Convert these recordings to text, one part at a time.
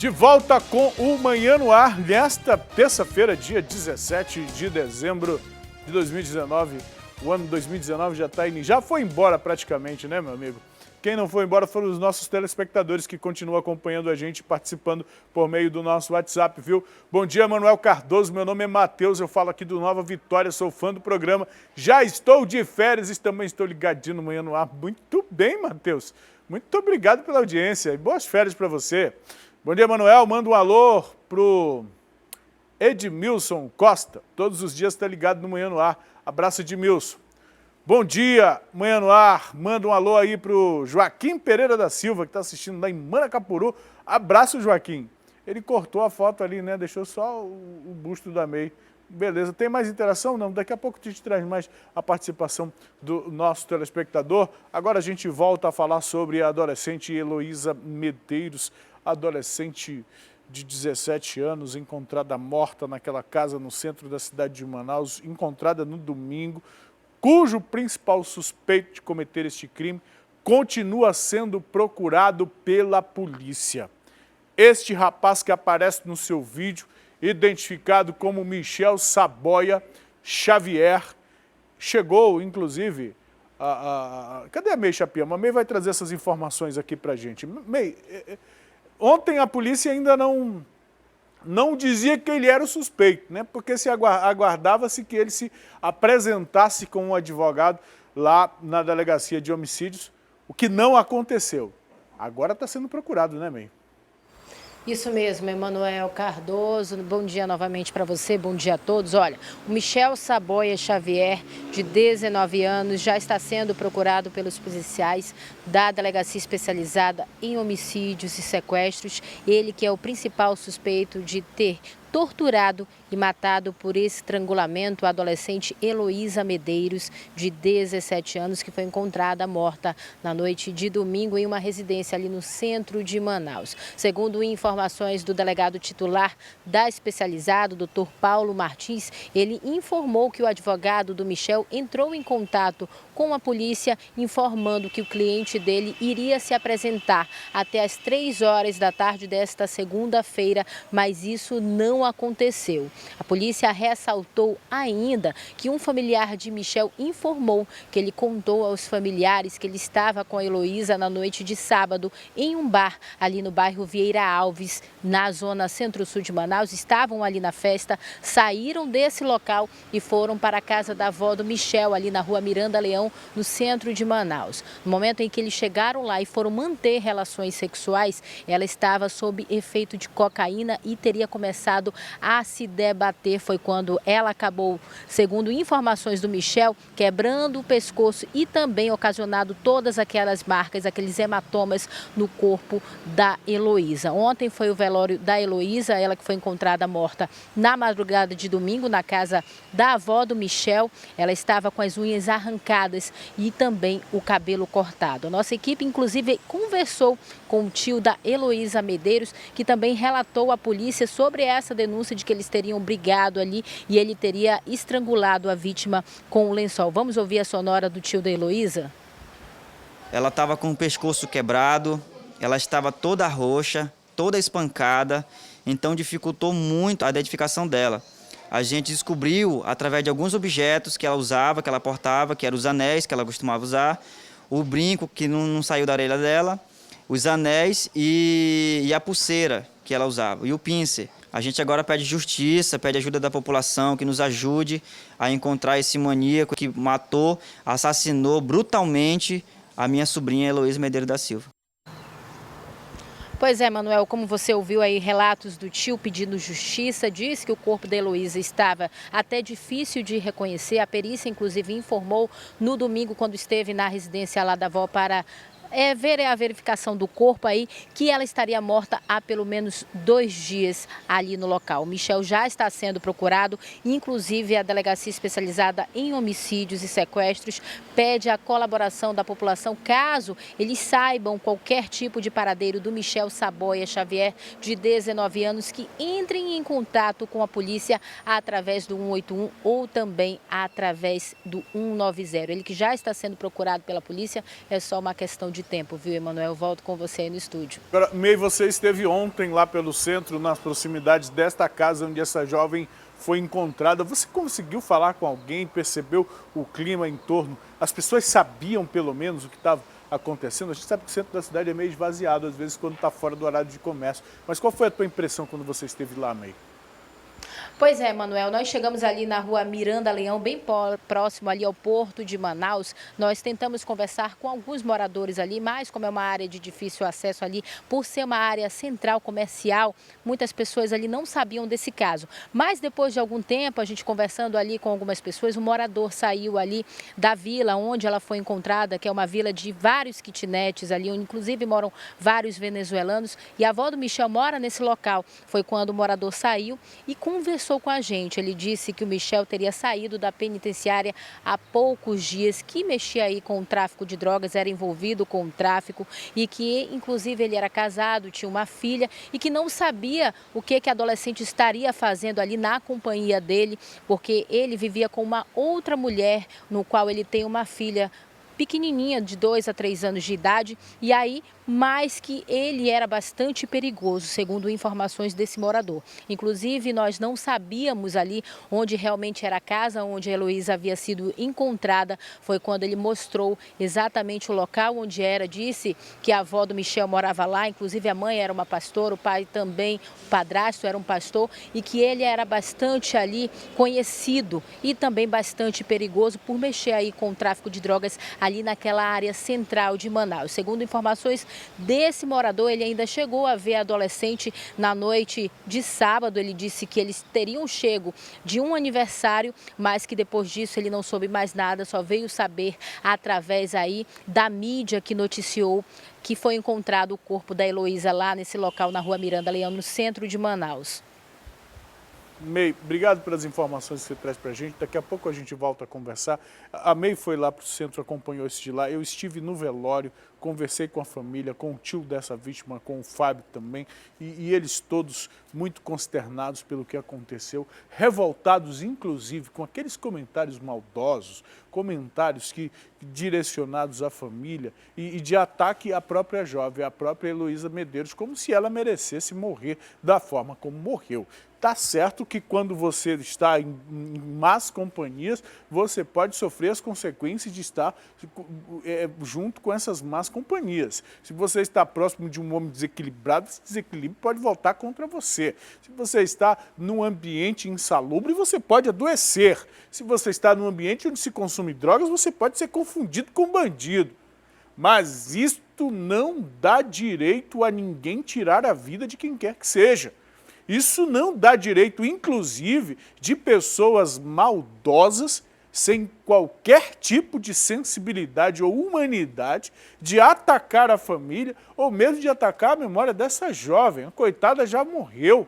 De volta com o Manhã no Ar, nesta terça-feira, dia 17 de dezembro de 2019. O ano 2019 já foi embora praticamente, né, meu amigo? Quem não foi embora foram os nossos telespectadores que continuam acompanhando a gente, participando por meio do nosso WhatsApp, viu? Bom dia, Manuel Cardoso, meu nome é Matheus, eu falo aqui do Nova Vitória, sou fã do programa. Já estou de férias e também estou ligadinho no Manhã no Ar. Muito bem, Matheus. Muito obrigado pela audiência e boas férias para você. Bom dia, Manuel. Manda um alô pro Edmilson Costa. Todos os dias está ligado no Manhã no Ar. Abraço, Edmilson. Bom dia, Manhã no Ar. Manda um alô aí pro Joaquim Pereira da Silva, que está assistindo lá em Manacapuru. Abraço, Joaquim. Ele cortou a foto ali, né? Deixou só o busto da MEI. Beleza. Tem mais interação? Não. Daqui a pouco a gente traz mais a participação do nosso telespectador. Agora a gente volta a falar sobre a adolescente Heloísa Medeiros, adolescente de 17 anos, encontrada morta naquela casa no centro da cidade de Manaus, encontrada no domingo, cujo principal suspeito de cometer este crime continua sendo procurado pela polícia. Este rapaz que aparece no seu vídeo, identificado como Michel Saboia Xavier, chegou, inclusive, cadê a Mei Chapiama? A Mei vai trazer essas informações aqui pra gente. Mei, ontem a polícia ainda não dizia que ele era o suspeito, né? Porque se aguardava-se que ele se apresentasse com um advogado lá na delegacia de homicídios, o que não aconteceu. Agora está sendo procurado, né, Mei? Isso mesmo, Emanuel Cardoso, bom dia novamente para você, bom dia a todos. Olha, o Michel Saboia Xavier, de 19 anos, já está sendo procurado pelos policiais da Delegacia Especializada em Homicídios e Sequestros. Ele que é o principal suspeito de ter torturado e matado por estrangulamento a adolescente Heloísa Medeiros, de 17 anos, que foi encontrada morta na noite de domingo em uma residência ali no centro de Manaus. Segundo informações do delegado titular da Especializada, o Dr. Paulo Martins, ele informou que o advogado do Michel entrou em contato com a polícia, informando que o cliente dele iria se apresentar até às 3 horas da tarde desta segunda-feira, mas isso não aconteceu. A polícia ressaltou ainda que um familiar de Michel informou que ele contou aos familiares que ele estava com a Heloísa na noite de sábado em um bar ali no bairro Vieira Alves, na zona centro-sul de Manaus. Estavam ali na festa, saíram desse local e foram para a casa da avó do Michel, ali na rua Miranda Leão, no centro de Manaus. No momento em que eles chegaram lá e foram manter relações sexuais, ela estava sob efeito de cocaína e teria começado a se debater. Foi quando ela acabou, segundo informações do Michel, quebrando o pescoço e também ocasionado todas aquelas marcas, aqueles hematomas no corpo da Heloísa. Ontem foi o velório da Heloísa, ela que foi encontrada morta na madrugada de domingo na casa da avó do Michel. Ela estava com as unhas arrancadas e também o cabelo cortado. A nossa equipe, inclusive, conversou com o tio da Heloísa Medeiros, que também relatou à polícia sobre essa denúncia de que eles teriam brigado ali e ele teria estrangulado a vítima com o lençol. Vamos ouvir a sonora do tio da Heloísa? Ela estava com o pescoço quebrado, ela estava toda roxa, toda espancada, então dificultou muito a identificação dela. A gente descobriu, através de alguns objetos que ela usava, que ela portava, que eram os anéis que ela costumava usar, o brinco que não saiu da orelha dela, os anéis e a pulseira que ela usava, e o pincer. A gente agora pede justiça, pede ajuda da população, que nos ajude a encontrar esse maníaco que matou, assassinou brutalmente a minha sobrinha Heloísa Medeiros da Silva. Pois é, Manuel, como você ouviu aí relatos do tio pedindo justiça, diz que o corpo da Heloísa estava até difícil de reconhecer. A perícia, inclusive, informou no domingo, quando esteve na residência lá da avó para ver a verificação do corpo aí, que ela estaria morta há pelo menos 2 dias ali no local. O Michel já está sendo procurado, inclusive a Delegacia Especializada em Homicídios e Sequestros pede a colaboração da população caso eles saibam qualquer tipo de paradeiro do Michel Saboia Xavier, de 19 anos, que entrem em contato com a polícia através do 181 ou também através do 190. Ele que já está sendo procurado pela polícia, é só uma questão de tempo, viu, Emanuel? Eu volto com você aí no estúdio. Agora, May, você esteve ontem lá pelo centro, nas proximidades desta casa onde essa jovem foi encontrada. Você conseguiu falar com alguém, percebeu o clima em torno? As pessoas sabiam pelo menos o que estava acontecendo? A gente sabe que o centro da cidade é meio esvaziado, às vezes quando está fora do horário de comércio. Mas qual foi a tua impressão quando você esteve lá, May? Pois é, Manuel, nós chegamos ali na rua Miranda Leão, bem próximo ali ao Porto de Manaus. Nós tentamos conversar com alguns moradores ali, mas como é uma área de difícil acesso ali, por ser uma área central comercial, muitas pessoas ali não sabiam desse caso. Mas depois de algum tempo, a gente conversando ali com algumas pessoas, um morador saiu ali da vila onde ela foi encontrada, que é uma vila de vários kitnets ali, onde inclusive moram vários venezuelanos, e a avó do Michel mora nesse local. Foi quando o morador saiu e conversou com a gente. Ele disse que o Michel teria saído da penitenciária há poucos dias, que mexia aí com o tráfico de drogas, era envolvido com o tráfico e que, inclusive, ele era casado, tinha uma filha e que não sabia o que a adolescente estaria fazendo ali na companhia dele, porque ele vivia com uma outra mulher, no qual ele tem uma filha pequenininha, de 2 a 3 anos de idade, e aí, mais que ele era bastante perigoso, segundo informações desse morador. Inclusive, nós não sabíamos ali onde realmente era a casa, onde a Heloísa havia sido encontrada. Foi quando ele mostrou exatamente o local onde era, disse que a avó do Michel morava lá, inclusive a mãe era uma pastora, o pai também, o padrasto era um pastor, e que ele era bastante ali conhecido e também bastante perigoso por mexer aí com o tráfico de drogas ali naquela área central de Manaus. Segundo informações desse morador, ele ainda chegou a ver a adolescente na noite de sábado. Ele disse que eles teriam chego de um aniversário, mas que depois disso ele não soube mais nada, só veio saber através aí da mídia que noticiou que foi encontrado o corpo da Heloísa lá nesse local na rua Miranda Leão, no centro de Manaus. May, obrigado pelas informações que você traz para a gente. Daqui a pouco a gente volta a conversar. A May foi lá para o centro, acompanhou esse de lá. Eu estive no velório, conversei com a família, com o tio dessa vítima, com o Fábio também, e eles todos muito consternados pelo que aconteceu, revoltados inclusive com aqueles comentários maldosos, comentários direcionados à família e de ataque à própria jovem, à própria Heloísa Medeiros, como se ela merecesse morrer da forma como morreu. Tá certo que quando você está em más companhias, você pode sofrer as consequências de estar junto com essas más companhias. Se você está próximo de um homem desequilibrado, esse desequilíbrio pode voltar contra você. Se você está num ambiente insalubre, você pode adoecer. Se você está num ambiente onde se consome drogas, você pode ser confundido com bandido. Mas isto não dá direito a ninguém tirar a vida de quem quer que seja. Isso não dá direito, inclusive, de pessoas maldosas, sem qualquer tipo de sensibilidade ou humanidade, de atacar a família ou mesmo de atacar a memória dessa jovem. A coitada já morreu.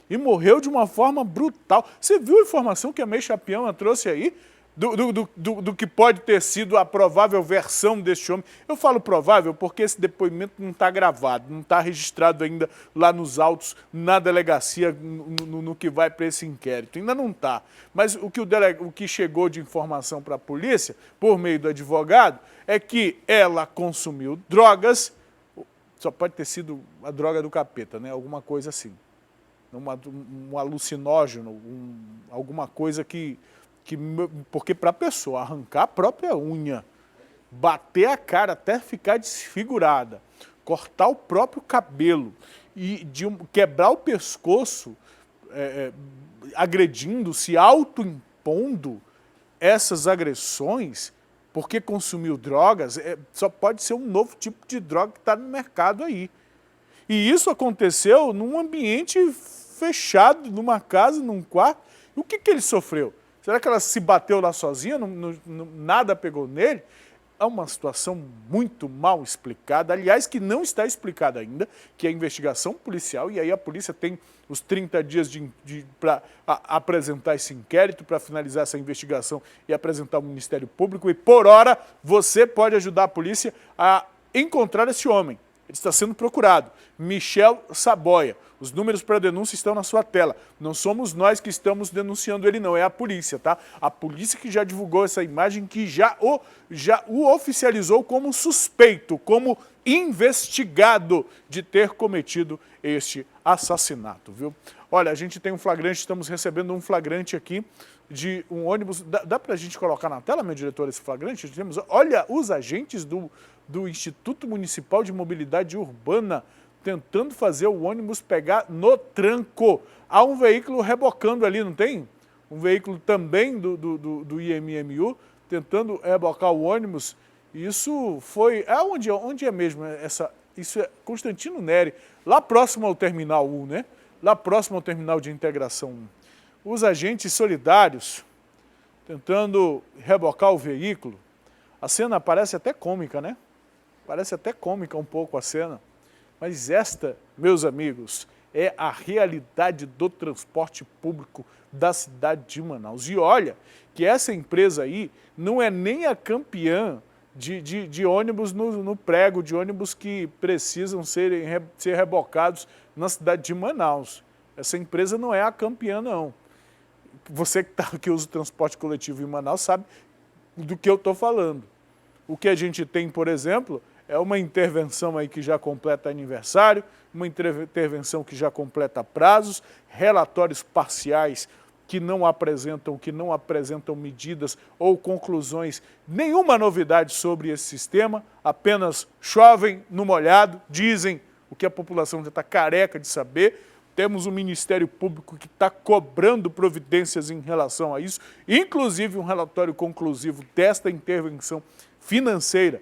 E morreu de uma forma brutal. Você viu a informação que a May Chapiama trouxe aí? Do que pode ter sido a provável versão deste homem. Eu falo provável porque esse depoimento não está gravado, não está registrado ainda lá nos autos, na delegacia, no que vai para esse inquérito. Ainda não está. Mas o que chegou de informação para a polícia, por meio do advogado, é que ela consumiu drogas, só pode ter sido a droga do capeta, né? Alguma coisa assim. Um alucinógeno, alguma coisa porque para a pessoa arrancar a própria unha, bater a cara até ficar desfigurada, cortar o próprio cabelo e quebrar o pescoço, agredindo, se autoimpondo essas agressões, porque consumiu drogas, só pode ser um novo tipo de droga que está no mercado aí. E isso aconteceu num ambiente fechado, numa casa, num quarto. E o que ele sofreu? Será que ela se bateu lá sozinha, nada pegou nele? É uma situação muito mal explicada, aliás, que não está explicada ainda, que é a investigação policial, e aí a polícia tem os 30 dias para apresentar esse inquérito, para finalizar essa investigação e apresentar ao Ministério Público, e por hora você pode ajudar a polícia a encontrar esse homem. Ele está sendo procurado. Michel Saboia. Os números para denúncia estão na sua tela. Não somos nós que estamos denunciando ele, não. É a polícia, tá? A polícia que já divulgou essa imagem, que já o oficializou como suspeito, como investigado de ter cometido este assassinato, viu? Olha, a gente tem um flagrante, estamos recebendo um flagrante aqui de um ônibus. Dá para a gente colocar na tela, meu diretor, esse flagrante? Temos, olha, os agentes do Instituto Municipal de Mobilidade Urbana tentando fazer o ônibus pegar no tranco. Há um veículo rebocando ali, não tem? Um veículo também do IMMU tentando rebocar o ônibus. Isso foi... Onde é mesmo essa... Isso é Constantino Neri, lá próximo ao Terminal 1, né? Lá próximo ao Terminal de Integração 1. Os agentes solidários tentando rebocar o veículo. A cena parece até cômica, né? Parece até cômica um pouco a cena. Mas esta, meus amigos, é a realidade do transporte público da cidade de Manaus. E olha que essa empresa aí não é nem a campeã de ônibus no prego, de ônibus que precisam ser rebocados na cidade de Manaus. Essa empresa não é a campeã, não. Você que usa o transporte coletivo em Manaus sabe do que eu estou falando. O que a gente tem, por exemplo, é uma intervenção aí que já completa aniversário, uma intervenção que já completa prazos, relatórios parciais que não apresentam medidas ou conclusões, nenhuma novidade sobre esse sistema, apenas chovem no molhado, dizem o que a população já está careca de saber. Temos um Ministério Público que está cobrando providências em relação a isso, inclusive um relatório conclusivo desta intervenção financeira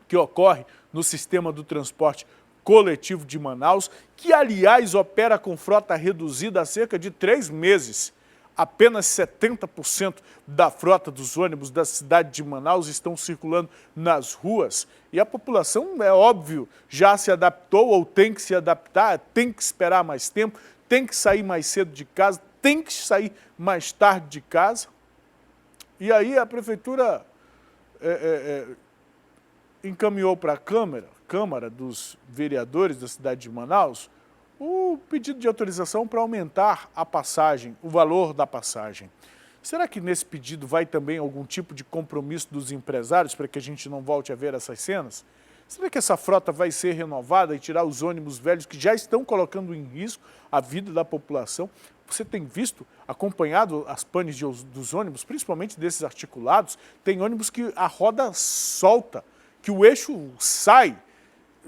que ocorre no sistema do transporte coletivo de Manaus, que, aliás, opera com frota reduzida há cerca de 3 meses. Apenas 70% da frota dos ônibus da cidade de Manaus estão circulando nas ruas. E a população, é óbvio, já se adaptou ou tem que se adaptar, tem que esperar mais tempo, tem que sair mais cedo de casa, tem que sair mais tarde de casa. E aí a prefeitura encaminhou para a Câmara dos Vereadores da cidade de Manaus o pedido de autorização para aumentar a passagem, o valor da passagem. Será que nesse pedido vai também algum tipo de compromisso dos empresários para que a gente não volte a ver essas cenas? Será que essa frota vai ser renovada e tirar os ônibus velhos que já estão colocando em risco a vida da população? Você tem visto, acompanhado as panes dos ônibus, principalmente desses articulados, tem ônibus que a roda solta, que o eixo sai.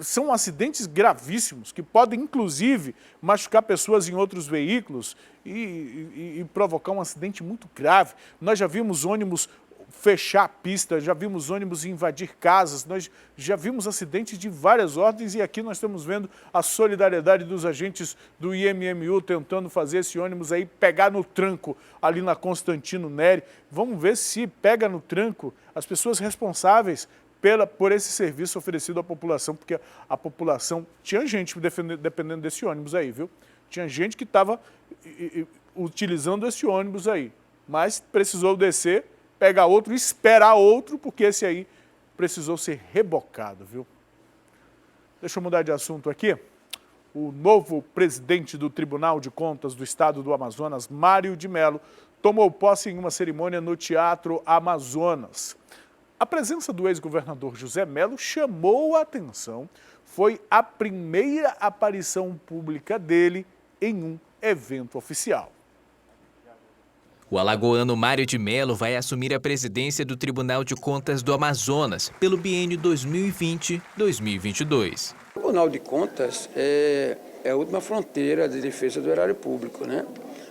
São acidentes gravíssimos, que podem, inclusive, machucar pessoas em outros veículos e provocar um acidente muito grave. Nós já vimos ônibus fechar a pista, já vimos ônibus invadir casas, nós já vimos acidentes de várias ordens e aqui nós estamos vendo a solidariedade dos agentes do IMMU tentando fazer esse ônibus aí pegar no tranco ali na Constantino Neri. Vamos ver se pega no tranco as pessoas responsáveis por esse serviço oferecido à população, porque a população, tinha gente dependendo desse ônibus aí, viu? Tinha gente que estava utilizando esse ônibus aí, mas precisou descer, pegar outro, esperar outro, porque esse aí precisou ser rebocado, viu? Deixa eu mudar de assunto aqui. O novo presidente do Tribunal de Contas do Estado do Amazonas, Mário de Mello, tomou posse em uma cerimônia no Teatro Amazonas. A presença do ex-governador José Mello chamou a atenção. Foi a primeira aparição pública dele em um evento oficial. O alagoano Mário de Mello vai assumir a presidência do Tribunal de Contas do Amazonas pelo biênio 2020-2022. O Tribunal de Contas é a última fronteira de defesa do erário público, né?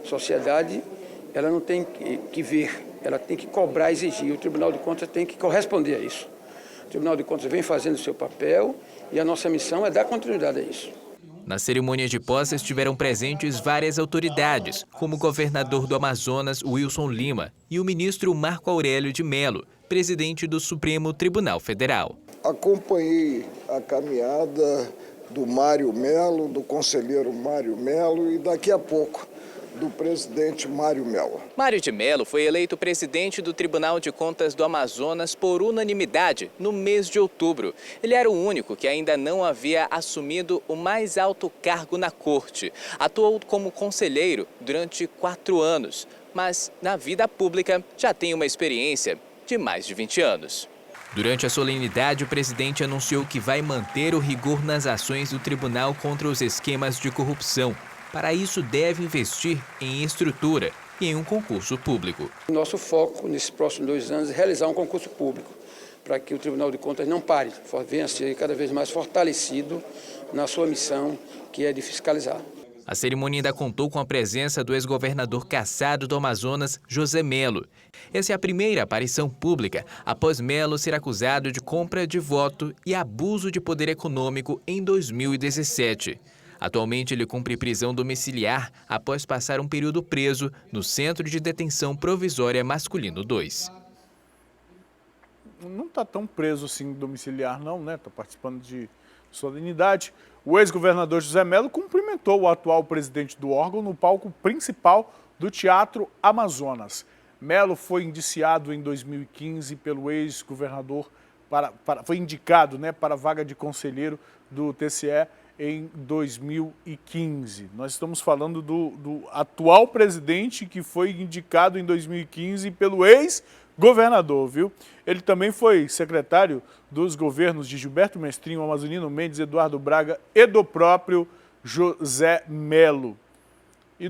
A sociedade, ela não tem que ver, ela tem que cobrar, exigir. O Tribunal de Contas tem que corresponder a isso. O Tribunal de Contas vem fazendo o seu papel e a nossa missão é dar continuidade a isso. Na cerimônia de posse estiveram presentes várias autoridades, como o governador do Amazonas, Wilson Lima, e o ministro Marco Aurélio de Mello, presidente do Supremo Tribunal Federal. Acompanhei a caminhada do Mário Mello, do conselheiro Mário Mello, e daqui a pouco do presidente Mário Mello. Mário de Mello foi eleito presidente do Tribunal de Contas do Amazonas por unanimidade no mês de outubro. Ele era o único que ainda não havia assumido o mais alto cargo na corte. Atuou como conselheiro durante 4 anos, mas na vida pública já tem uma experiência de mais de 20 anos. Durante a solenidade, o presidente anunciou que vai manter o rigor nas ações do tribunal contra os esquemas de corrupção. Para isso, deve investir em estrutura e em um concurso público. Nosso foco nesses próximos 2 anos é realizar um concurso público, para que o Tribunal de Contas não pare, venha a ser cada vez mais fortalecido na sua missão, que é de fiscalizar. A cerimônia ainda contou com a presença do ex-governador cassado do Amazonas, José Mello. Essa é a primeira aparição pública após Mello ser acusado de compra de voto e abuso de poder econômico em 2017. Atualmente, ele cumpre prisão domiciliar após passar um período preso no Centro de Detenção Provisória Masculino 2. Não está tão preso assim domiciliar não, né? Está participando de solenidade. O ex-governador José Mello cumprimentou o atual presidente do órgão no palco principal do Teatro Amazonas. Mello foi indiciado em 2015 pelo ex-governador, foi indicado, né, para a vaga de conselheiro do TCE em 2015. Nós estamos falando do atual presidente que foi indicado em 2015 pelo ex-governador, viu? Ele também foi secretário dos governos de Gilberto Mestrinho, Amazonino Mendes, Eduardo Braga e do próprio José Mello. E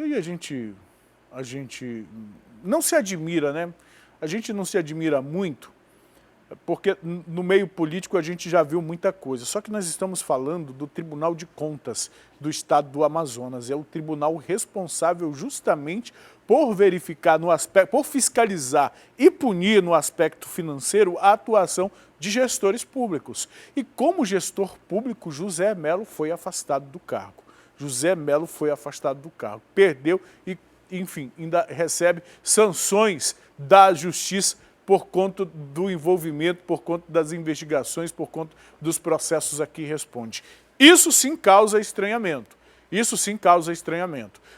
aí a gente não se admira, né? A gente não se admira muito, porque no meio político a gente já viu muita coisa. Só que nós estamos falando do Tribunal de Contas do Estado do Amazonas. É o tribunal responsável justamente por verificar no aspecto, por fiscalizar e punir no aspecto financeiro a atuação de gestores públicos. E como gestor público, José Mello foi afastado do cargo. Perdeu e, enfim, ainda recebe sanções da Justiça por conta do envolvimento, por conta das investigações, por conta dos processos a que responde. Isso sim causa estranhamento.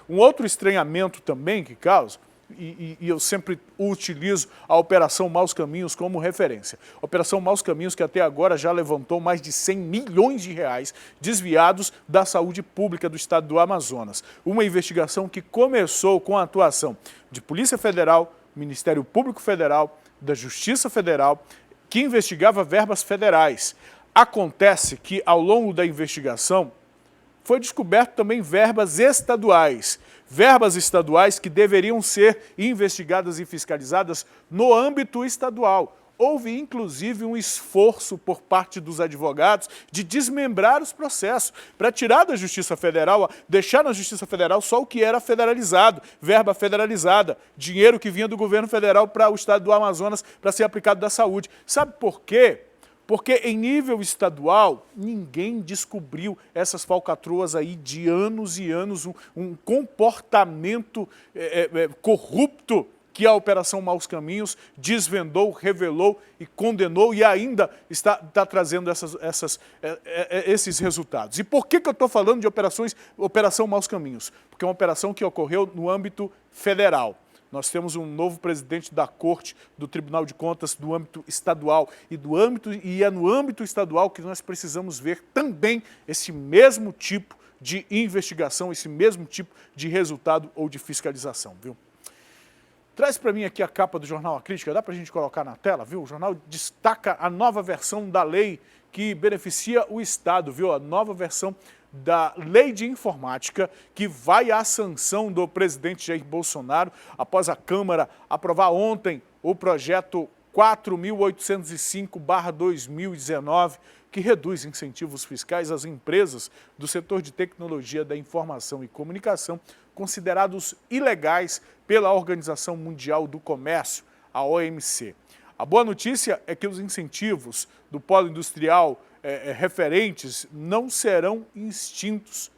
Um outro estranhamento também que causa, e eu sempre utilizo a Operação Maus Caminhos como referência. Operação Maus Caminhos que até agora já levantou mais de 100 milhões de reais desviados da saúde pública do estado do Amazonas. Uma investigação que começou com a atuação de Polícia Federal, Ministério Público Federal, da Justiça Federal, que investigava verbas federais. Acontece que, ao longo da investigação, foi descoberto também verbas estaduais que deveriam ser investigadas e fiscalizadas no âmbito estadual. Houve, inclusive, um esforço por parte dos advogados de desmembrar os processos, para tirar da Justiça Federal, deixar na Justiça Federal só o que era federalizado, verba federalizada, dinheiro que vinha do governo federal para o estado do Amazonas para ser aplicado da saúde. Sabe por quê? Porque em nível estadual, ninguém descobriu essas falcatruas aí de anos e anos, um comportamento corrupto que a Operação Maus Caminhos desvendou, revelou e condenou e ainda está trazendo esses resultados. E por que eu estou falando de Operação Maus Caminhos? Porque é uma operação que ocorreu no âmbito federal. Nós temos um novo presidente da Corte, do Tribunal de Contas, do âmbito estadual. E é no âmbito estadual que nós precisamos ver também esse mesmo tipo de investigação, esse mesmo tipo de resultado ou de fiscalização, viu? Traz para mim aqui a capa do jornal A Crítica, dá para a gente colocar na tela, viu? O jornal destaca a nova versão da lei que beneficia o Estado, viu? A nova versão da Lei de Informática, que vai à sanção do presidente Jair Bolsonaro, após a Câmara aprovar ontem o projeto 4.805/2019, que reduz incentivos fiscais às empresas do setor de tecnologia da informação e comunicação, considerados ilegais pela Organização Mundial do Comércio, a OMC. A boa notícia é que os incentivos do polo industrial referentes não serão extintos,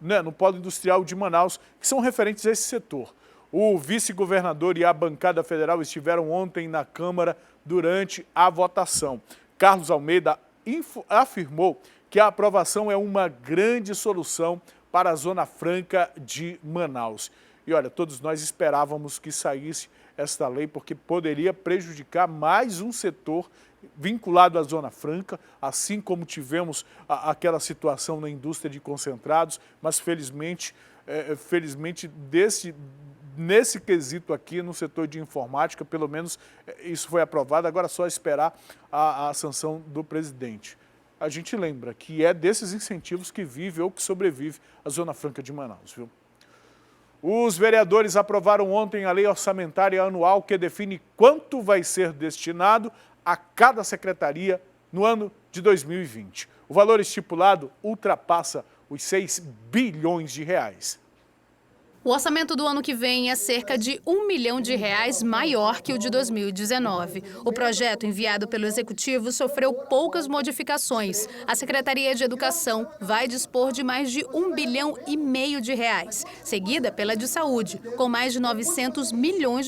né, no polo industrial de Manaus, que são referentes a esse setor. O vice-governador e a bancada federal estiveram ontem na Câmara durante a votação. Carlos Almeida afirmou que a aprovação é uma grande solução para a Zona Franca de Manaus. E olha, todos nós esperávamos que saísse esta lei, porque poderia prejudicar mais um setor vinculado à Zona Franca, assim como tivemos aquela situação na indústria de concentrados, mas felizmente nesse quesito aqui, no setor de informática, pelo menos isso foi aprovado, agora é só esperar a sanção do presidente. A gente lembra que é desses incentivos que vive ou que sobrevive a Zona Franca de Manaus, viu? Os vereadores aprovaram ontem a lei orçamentária anual que define quanto vai ser destinado a cada secretaria no ano de 2020. O valor estipulado ultrapassa os 6 bilhões de reais. O orçamento do ano que vem é cerca de R$1 milhão maior que o de 2019. O projeto enviado pelo Executivo sofreu poucas modificações. A Secretaria de Educação vai dispor de mais de R$1,5 bilhão, seguida pela de Saúde, com mais de R$900 milhões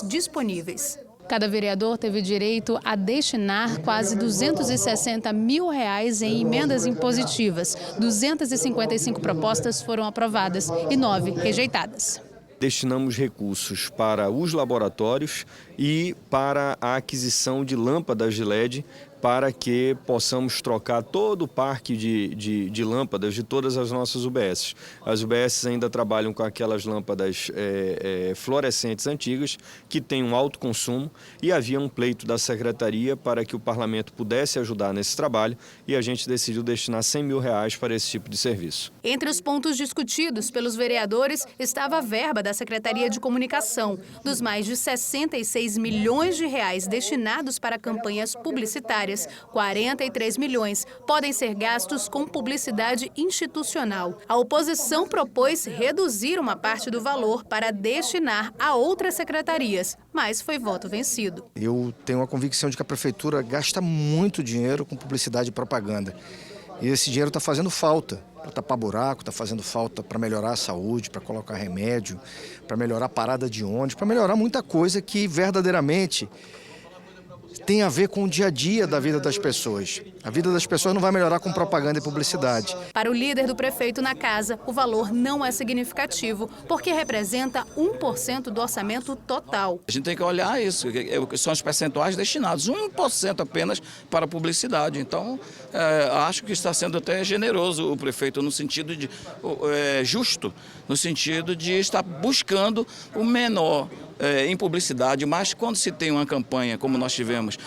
disponíveis. Cada vereador teve direito a destinar quase R$260 mil em emendas impositivas. 255 propostas foram aprovadas e 9 rejeitadas. Destinamos recursos para os laboratórios e para a aquisição de lâmpadas de LED para que possamos trocar todo o parque de lâmpadas de todas as nossas UBSs. As UBSs ainda trabalham com aquelas lâmpadas fluorescentes antigas, que têm um alto consumo, e havia um pleito da Secretaria para que o Parlamento pudesse ajudar nesse trabalho, e a gente decidiu destinar R$100 mil para esse tipo de serviço. Entre os pontos discutidos pelos vereadores estava a verba da Secretaria de Comunicação. Dos mais de R$66 milhões destinados para campanhas publicitárias, 43 milhões podem ser gastos com publicidade institucional. A oposição propôs reduzir uma parte do valor para destinar a outras secretarias, mas foi voto vencido. Eu tenho a convicção de que a prefeitura gasta muito dinheiro com publicidade e propaganda. E esse dinheiro está fazendo falta para tapar buraco, está fazendo falta para melhorar a saúde, para colocar remédio, para melhorar a parada de ônibus, para melhorar muita coisa que verdadeiramente tem a ver com o dia a dia da vida das pessoas. A vida das pessoas não vai melhorar com propaganda e publicidade. Para o líder do prefeito na casa, o valor não é significativo, porque representa 1% do orçamento total. A gente tem que olhar isso, são os percentuais destinados, 1% apenas para publicidade. Então, acho que está sendo até generoso o prefeito, no sentido de justo, no sentido de estar buscando o menor em publicidade, mas quando se tem uma campanha, como nós tivemos,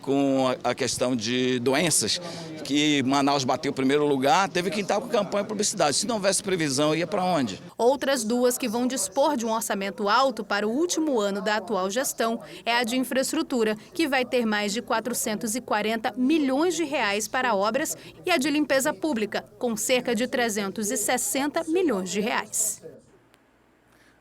com a questão de doenças, que Manaus bateu o primeiro lugar, teve que estar com campanha de publicidade. Se não houvesse previsão, ia para onde? Outras duas que vão dispor de um orçamento alto para o último ano da atual gestão é a de infraestrutura, que vai ter mais de R$440 milhões para obras, e a de limpeza pública, com cerca de R$360 milhões.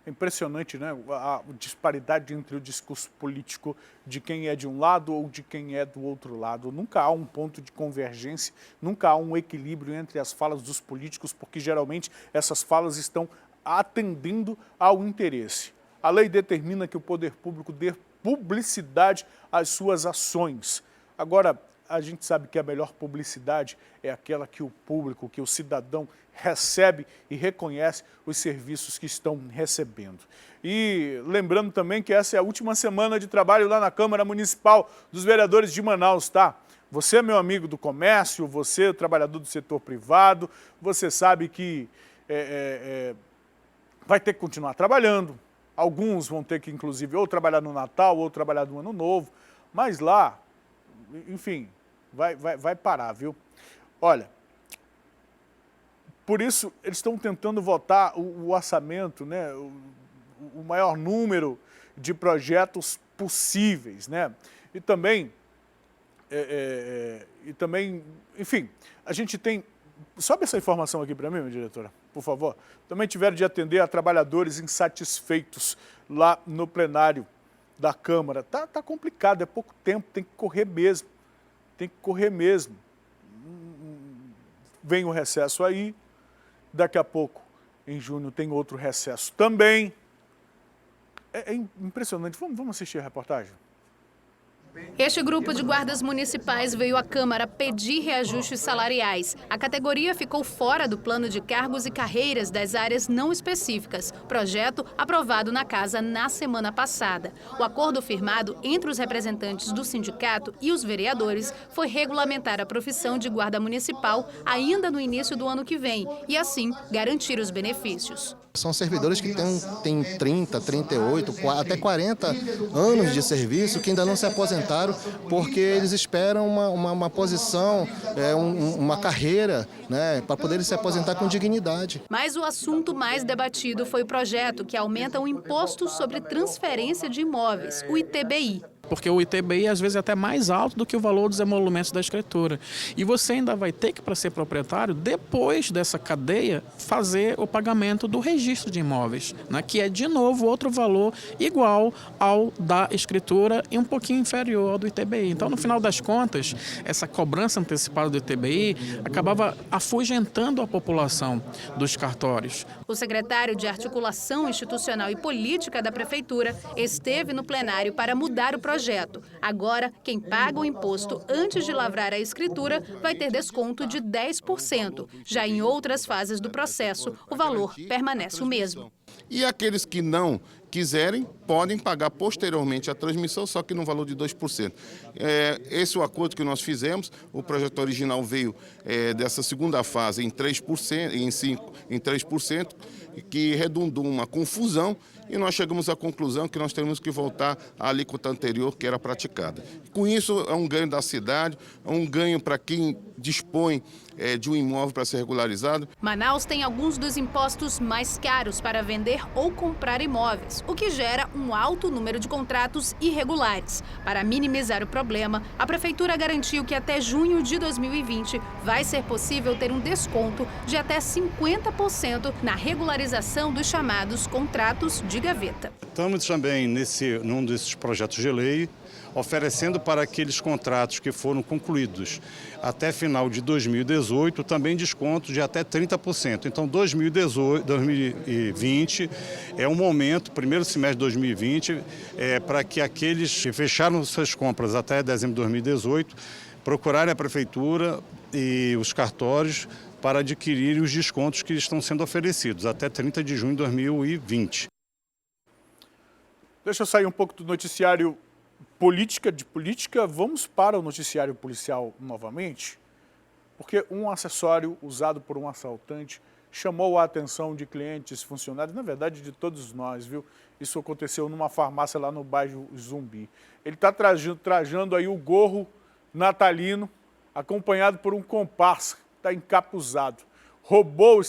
É impressionante, né? A disparidade entre o discurso político de quem é de um lado ou de quem é do outro lado. Nunca há um ponto de convergência, nunca há um equilíbrio entre as falas dos políticos, porque geralmente essas falas estão atendendo ao interesse. A lei determina que o poder público dê publicidade às suas ações. Agora, a gente sabe que a melhor publicidade é aquela que o público, que o cidadão recebe e reconhece os serviços que estão recebendo. E lembrando também que essa é a última semana de trabalho lá na Câmara Municipal dos Vereadores de Manaus, tá? Você é meu amigo do comércio, você é trabalhador do setor privado, você sabe que vai ter que continuar trabalhando. Alguns vão ter que, inclusive, ou trabalhar no Natal ou trabalhar no Ano Novo, mas lá, enfim, vai parar, viu? Olha, por isso eles estão tentando votar o orçamento, né? O maior número de projetos possíveis, né? E também, enfim, a gente tem... Sobe essa informação aqui para mim, minha diretora, por favor. Também tiveram de atender a trabalhadores insatisfeitos lá no plenário da Câmara. Tá complicado, é pouco tempo, tem que correr mesmo. Tem que correr mesmo. Vem o recesso aí, daqui a pouco, em junho, tem outro recesso também. É impressionante. Vamos assistir a reportagem? Este grupo de guardas municipais veio à Câmara pedir reajustes salariais. A categoria ficou fora do plano de cargos e carreiras das áreas não específicas, projeto aprovado na Casa na semana passada. O acordo firmado entre os representantes do sindicato e os vereadores foi regulamentar a profissão de guarda municipal ainda no início do ano que vem e, assim, garantir os benefícios. São servidores que têm 30, 38, até 40 anos de serviço que ainda não se aposentaram porque eles esperam uma posição, uma carreira, né, para poderem se aposentar com dignidade. Mas o assunto mais debatido foi o projeto que aumenta o imposto sobre transferência de imóveis, o ITBI. Porque o ITBI às vezes é até mais alto do que o valor dos emolumentos da escritura. E você ainda vai ter que, para ser proprietário, depois dessa cadeia, fazer o pagamento do registro de imóveis, né, que é, de novo, outro valor igual ao da escritura e um pouquinho inferior ao do ITBI. Então, no final das contas, essa cobrança antecipada do ITBI acabava afugentando a população dos cartórios. O secretário de Articulação Institucional e Política da Prefeitura esteve no plenário para mudar o projeto. Agora, quem paga o imposto antes de lavrar a escritura vai ter desconto de 10%. Já em outras fases do processo, o valor permanece o mesmo. E aqueles que não quiserem podem pagar posteriormente a transmissão, só que no valor de 2%. Esse é o acordo que nós fizemos. O projeto original veio dessa segunda fase em 3%, em 3%, que redundou uma confusão, e nós chegamos à conclusão que nós temos que voltar à alíquota anterior que era praticada. Com isso, é um ganho da cidade, é um ganho para quem dispõe de um imóvel para ser regularizado. Manaus tem alguns dos impostos mais caros para vender ou comprar imóveis, o que gera um alto número de contratos irregulares. Para minimizar o problema, a Prefeitura garantiu que até junho de 2020 vai ser possível ter um desconto de até 50% na regularização dos chamados contratos de gaveta. Estamos também num desses projetos de lei oferecendo para aqueles contratos que foram concluídos até final de 2018 também desconto de até 30%. Então, 2020 é um momento, primeiro semestre de 2020, para que aqueles que fecharam suas compras até dezembro de 2018 procurarem a Prefeitura e os cartórios para adquirirem os descontos que estão sendo oferecidos até 30 de junho de 2020. Deixa eu sair um pouco do noticiário política, vamos para o noticiário policial novamente, porque um acessório usado por um assaltante chamou a atenção de clientes, funcionários, na verdade de todos nós, viu? Isso aconteceu numa farmácia lá no bairro Zumbi. Ele está trajando aí o gorro natalino, acompanhado por um comparsa, está encapuzado. Roubou o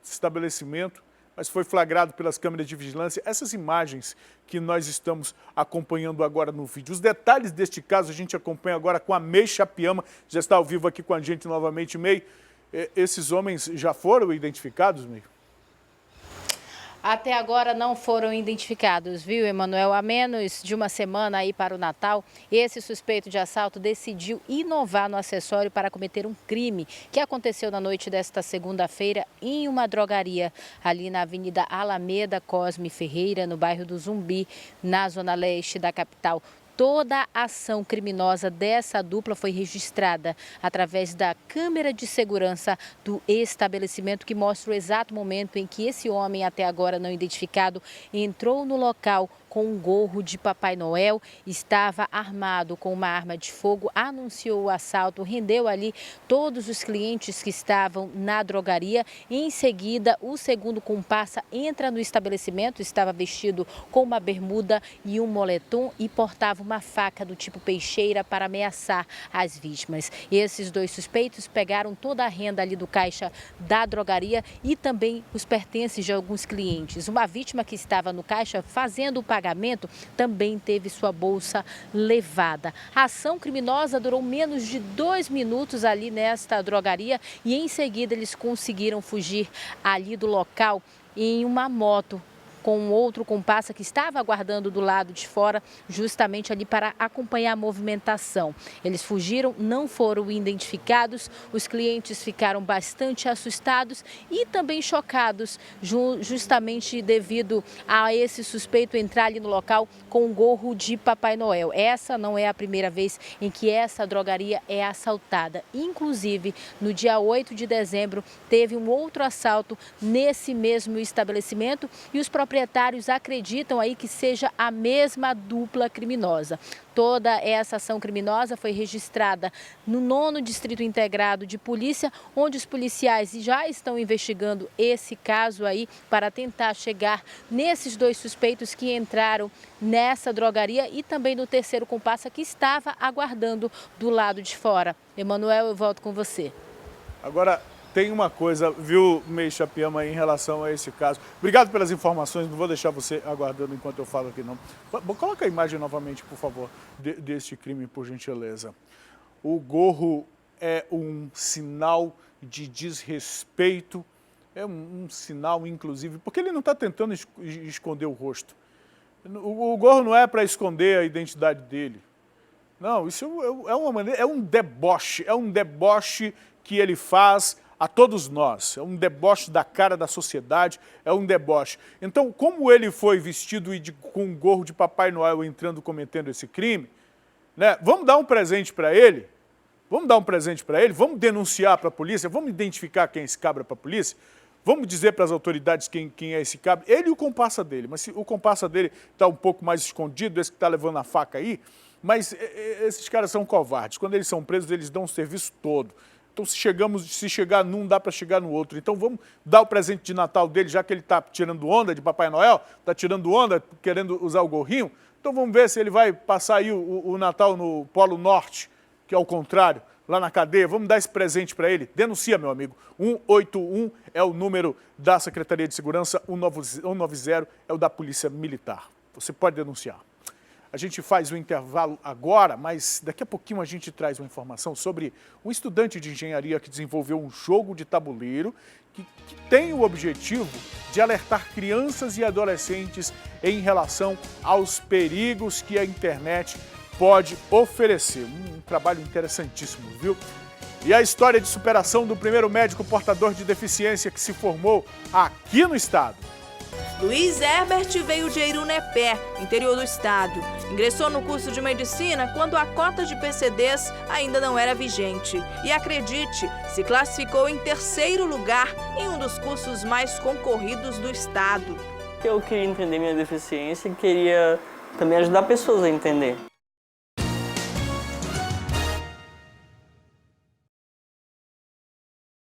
estabelecimento, mas foi flagrado pelas câmeras de vigilância. Essas imagens que nós estamos acompanhando agora no vídeo. Os detalhes deste caso a gente acompanha agora com a May Chapiama, já está ao vivo aqui com a gente novamente. May, esses homens já foram identificados, May? Até agora não foram identificados, viu, Emanuel? Há menos de uma semana aí para o Natal, esse suspeito de assalto decidiu inovar no acessório para cometer um crime que aconteceu na noite desta segunda-feira em uma drogaria ali na Avenida Alameda Cosme Ferreira, no bairro do Zumbi, na zona leste da capital. Toda a ação criminosa dessa dupla foi registrada através da câmera de segurança do estabelecimento, que mostra o exato momento em que esse homem, até agora não identificado, entrou no local com um gorro de Papai Noel, estava armado com uma arma de fogo, anunciou o assalto, rendeu ali todos os clientes que estavam na drogaria. Em seguida, o segundo comparsa entra no estabelecimento, estava vestido com uma bermuda e um moletom e portava uma faca do tipo peixeira para ameaçar as vítimas. Esses dois suspeitos pegaram toda a renda ali do caixa da drogaria e também os pertences de alguns clientes. Uma vítima que estava no caixa fazendo o pagamento também teve sua bolsa levada. A ação criminosa durou menos de 2 minutos ali nesta drogaria e em seguida eles conseguiram fugir ali do local em uma moto com um outro comparsa que estava aguardando do lado de fora, justamente ali para acompanhar a movimentação. Eles fugiram, não foram identificados, os clientes ficaram bastante assustados e também chocados, justamente devido a esse suspeito entrar ali no local com um gorro de Papai Noel. Essa não é a primeira vez em que essa drogaria é assaltada. Inclusive, no dia 8 de dezembro, teve um outro assalto nesse mesmo estabelecimento e os proprietários acreditam aí que seja a mesma dupla criminosa. Toda essa ação criminosa foi registrada no 9º Distrito Integrado de Polícia, onde os policiais já estão investigando esse caso aí para tentar chegar nesses 2 suspeitos que entraram nessa drogaria e também no terceiro comparsa que estava aguardando do lado de fora. Emanuel, eu volto com você. Agora, tem uma coisa, viu, Meixa Piama, em relação a esse caso. Obrigado pelas informações, não vou deixar você aguardando enquanto eu falo aqui, não. Coloca a imagem novamente, por favor, deste crime, por gentileza. O gorro é um sinal de desrespeito, é um sinal, inclusive, porque ele não está tentando esconder o rosto. O gorro não é para esconder a identidade dele. Não, isso é uma maneira, é um deboche que ele faz a todos nós, é um deboche da cara da sociedade, é um deboche. Então, como ele foi vestido com um gorro de Papai Noel entrando, cometendo esse crime, né, vamos dar um presente para ele? Vamos dar um presente para ele? Vamos denunciar para a polícia? Vamos identificar quem é esse cabra para a polícia? Vamos dizer para as autoridades quem é esse cabra? Ele e o comparsa dele, mas se o comparsa dele está um pouco mais escondido, esse que está levando a faca aí, mas esses caras são covardes. Quando eles são presos, eles dão o serviço todo. Então, se chegar num, dá para chegar no outro. Então, vamos dar o presente de Natal dele, já que ele está tirando onda de Papai Noel, está tirando onda, querendo usar o gorrinho. Então, vamos ver se ele vai passar aí o Natal no Polo Norte, que é o contrário, lá na cadeia. Vamos dar esse presente para ele. Denuncia, meu amigo. 181 é o número da Secretaria de Segurança, 190 é o da Polícia Militar. Você pode denunciar. A gente faz o intervalo agora, mas daqui a pouquinho a gente traz uma informação sobre um estudante de engenharia que desenvolveu um jogo de tabuleiro que tem o objetivo de alertar crianças e adolescentes em relação aos perigos que a internet pode oferecer. Um trabalho interessantíssimo, viu? E a história de superação do primeiro médico portador de deficiência que se formou aqui no estado. Luiz Herbert veio de Irunepé, interior do estado. Ingressou no curso de medicina quando a cota de PCDs ainda não era vigente. E acredite, se classificou em 3º lugar em um dos cursos mais concorridos do estado. Eu queria entender minha deficiência e queria também ajudar pessoas a entender.